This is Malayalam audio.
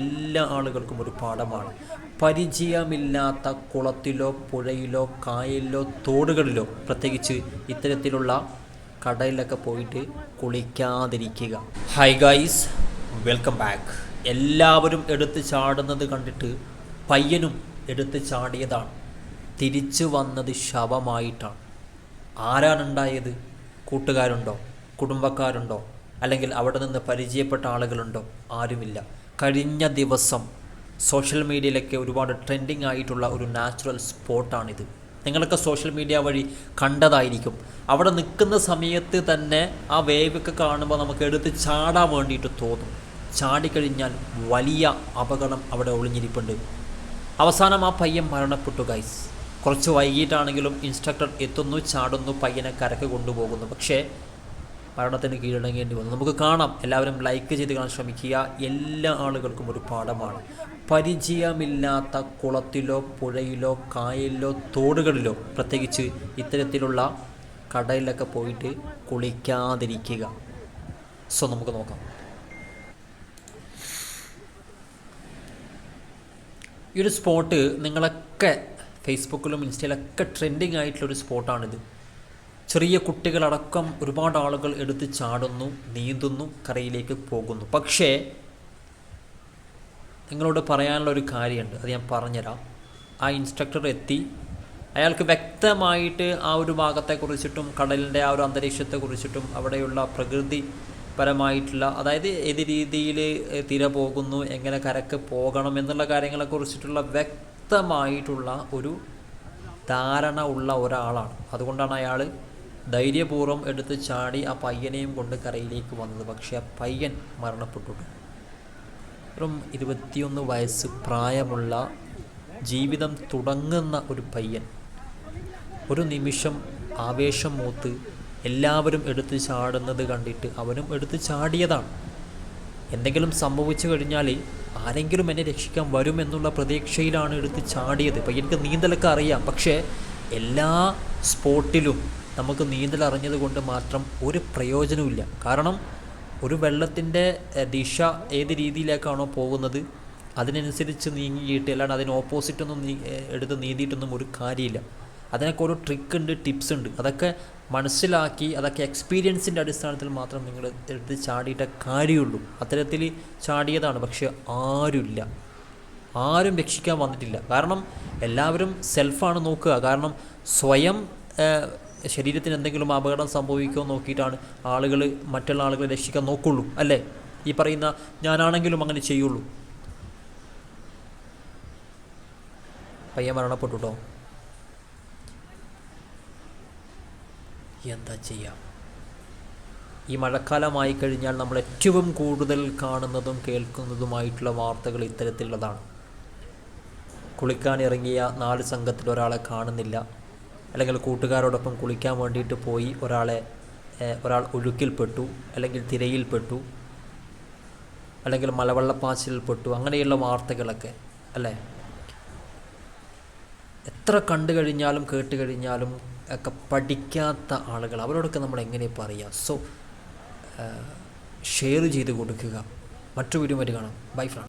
എല്ലാ ആളുകൾക്കും ഒരു പാഠമാണ്. പരിചയമില്ലാത്ത കുളത്തിലോ പുഴയിലോ കായലിലോ തോടുകളിലോ പ്രത്യേകിച്ച് ഇത്തരത്തിലുള്ള കടലിലൊക്കെ പോയിട്ട് കുളിക്കാതിരിക്കുക. Hi guys, welcome back. എല്ലാവരും എടുത്ത് ചാടുന്നത് കണ്ടിട്ട് പയ്യനും എടുത്ത് ചാടിയതാണ്. തിരിച്ചു വന്നത് ശവമായിട്ടാണ്. ആരാണുണ്ടായത്? കൂട്ടുകാരുണ്ടോ, കുടുംബക്കാരുണ്ടോ, അല്ലെങ്കിൽ അവിടെ നിന്ന് പരിചയപ്പെട്ട ആളുകളുണ്ടോ? ആരുമില്ല. കഴിഞ്ഞ ദിവസം സോഷ്യൽ മീഡിയയിലൊക്കെ ഒരുപാട് ട്രെൻഡിങ് ആയിട്ടുള്ള ഒരു നാച്ചുറൽ സ്പോട്ടാണിത്. നിങ്ങളൊക്കെ സോഷ്യൽ മീഡിയ വഴി കണ്ടതായിരിക്കും. അവിടെ നിൽക്കുന്ന സമയത്ത് തന്നെ ആ വേവൊക്കെ കാണുമ്പോൾ നമുക്ക് എടുത്ത് ചാടാൻ വേണ്ടിയിട്ട് തോന്നും. ചാടിക്കഴിഞ്ഞാൽ വലിയ അപകടം അവിടെ ഒളിഞ്ഞിരിപ്പുണ്ട്. അവസാനം ആ പയ്യൻ മരണപ്പെട്ടു ഗൈസ്. കുറച്ച് വൈകിട്ടാണെങ്കിലും ഇൻസ്ട്രക്ടർ എത്തുന്നു, ചാടുന്നു, പയ്യനെ കരക്ക് കൊണ്ടുപോകുന്നു. പക്ഷേ മരണത്തിന് കീഴടങ്ങേണ്ടി വന്നു. നമുക്ക് കാണാം. എല്ലാവരും ലൈക്ക് ചെയ്ത് കാണാൻ ശ്രമിക്കുക. എല്ലാ ആളുകൾക്കും ഒരു പാഠമാണ്. പരിചയമില്ലാത്ത കുളത്തിലോ പുഴയിലോ കായലിലോ തോടുകളിലോ പ്രത്യേകിച്ച് ഇത്തരത്തിലുള്ള കടലിലൊക്കെ പോയിട്ട് കുളിക്കാതിരിക്കുക. സോ നമുക്ക് നോക്കാം. ഈ ഒരു സ്പോട്ട് നിങ്ങളൊക്കെ ഫേസ്ബുക്കിലും ഇൻസ്റ്റയിലൊക്കെ ട്രെൻഡിങ് ആയിട്ടുള്ളൊരു സ്പോട്ടാണിത്. ചെറിയ കുട്ടികളടക്കം ഒരുപാട് ആളുകൾ എടുത്ത് ചാടുന്നു, നീന്തുന്നു, കരയിലേക്ക് പോകുന്നു. പക്ഷേ നിങ്ങളോട് പറയാനുള്ള ഒരു കാര്യമുണ്ട്, അത് ഞാൻ പറഞ്ഞുതരാം. ആ ഇൻസ്ട്രക്ടർ എത്തി. അയാൾക്ക് വ്യക്തമായിട്ട് ആ ഒരു ഭാഗത്തെക്കുറിച്ചിട്ടും കടലിൻ്റെ ആ ഒരു അന്തരീക്ഷത്തെക്കുറിച്ചിട്ടും അവിടെയുള്ള പ്രകൃതിപരമായിട്ടുള്ള, അതായത് ഏത് രീതിയിൽ തിര പോകുന്നു, എങ്ങനെ കരക്ക് പോകണം എന്നുള്ള കാര്യങ്ങളെക്കുറിച്ചിട്ടുള്ള വ്യക്തമായിട്ടുള്ള ഒരു ധാരണ ഉള്ള ഒരാളാണ്. അതുകൊണ്ടാണ് അയാൾ ധൈര്യപൂർവ്വം എടുത്ത് ചാടി ആ പയ്യനെയും കൊണ്ട് കരയിലേക്ക് വന്നത്. പക്ഷേ ആ പയ്യൻ മരണപ്പെട്ടു. വെറും 21 വയസ്സ് പ്രായമുള്ള, ജീവിതം തുടങ്ങുന്ന ഒരു പയ്യൻ. ഒരു നിമിഷം ആവേശം മൂത്ത് എല്ലാവരും എടുത്ത് ചാടുന്നത് കണ്ടിട്ട് അവനും എടുത്ത് ചാടിയതാണ്. എന്തെങ്കിലും സംഭവിച്ചു കഴിഞ്ഞാൽ ആരെങ്കിലും എന്നെ രക്ഷിക്കാൻ വരുമെന്നുള്ള പ്രതീക്ഷയിലാണ് എടുത്ത് ചാടിയത്. പയ്യനക്ക് നീന്തലൊക്കെ അറിയാം. പക്ഷേ എല്ലാ സ്പോട്ടിലും നമുക്ക് നീന്തൽ അറിഞ്ഞത് കൊണ്ട് മാത്രം ഒരു പ്രയോജനമില്ല. കാരണം ഒരു വെള്ളത്തിൻ്റെ ദിശ ഏത് രീതിയിലേക്കാണോ പോകുന്നത് അതിനനുസരിച്ച് നീങ്ങിയിട്ട്, അല്ലാണ്ട് അതിന് ഓപ്പോസിറ്റൊന്നും എടുത്ത് നീന്തിയിട്ടൊന്നും ഒരു കാര്യമില്ല. അതിനൊക്കെ ഓരോ ട്രിക്ക് ഉണ്ട്, ടിപ്സ് ഉണ്ട്. അതൊക്കെ മനസ്സിലാക്കി, അതൊക്കെ എക്സ്പീരിയൻസിൻ്റെ അടിസ്ഥാനത്തിൽ മാത്രം നിങ്ങൾ എടുത്ത് ചാടിയിട്ട കാര്യമുള്ളൂ. അത്തരത്തിൽ ചാടിയതാണ്. പക്ഷെ ആരും രക്ഷിക്കാൻ വന്നിട്ടില്ല. കാരണം എല്ലാവരും സെൽഫാണ് നോക്കുക. കാരണം സ്വയം ശരീരത്തിന് എന്തെങ്കിലും അപകടം സംഭവിക്കുമോ നോക്കിയിട്ടാണ് ആളുകൾ മറ്റുള്ള ആളുകളെ രക്ഷിക്കാൻ നോക്കുള്ളൂ, അല്ലേ? ഈ പറയുന്ന ഞാനാണെങ്കിലും അങ്ങനെ ചെയ്യുള്ളൂ. പയ്യൻ മരണപ്പെട്ടു കേട്ടോ. എന്താ ചെയ്യാം? ഈ മഴക്കാലമായി കഴിഞ്ഞാൽ നമ്മൾ ഏറ്റവും കൂടുതൽ കാണുന്നതും കേൾക്കുന്നതുമായിട്ടുള്ള വാർത്തകൾ ഇത്തരത്തിലുള്ളതാണ്. കുളിക്കാനിറങ്ങിയ 4 സംഘത്തിൽ ഒരാളെ കാണുന്നില്ല, അല്ലെങ്കിൽ കൂട്ടുകാരോടൊപ്പം കുളിക്കാൻ വേണ്ടിയിട്ട് പോയി ഒരാൾ ഒഴുക്കിൽപ്പെട്ടു, അല്ലെങ്കിൽ തിരയിൽപ്പെട്ടു, അല്ലെങ്കിൽ മലവെള്ളപ്പാച്ചിലിൽപ്പെട്ടു. അങ്ങനെയുള്ള വാർത്തകളൊക്കെ അല്ലേ? എത്ര കണ്ടു കഴിഞ്ഞാലും കേട്ട് കഴിഞ്ഞാലും ഒക്കെ പഠിക്കാത്ത ആളുകൾ, അവരോടൊക്കെ നമ്മൾ എങ്ങനെ പറയുക? സോ ഷെയർ ചെയ്ത് കൊടുക്കുക. മറ്റു വീഡിയോ കാണാം. Bye front.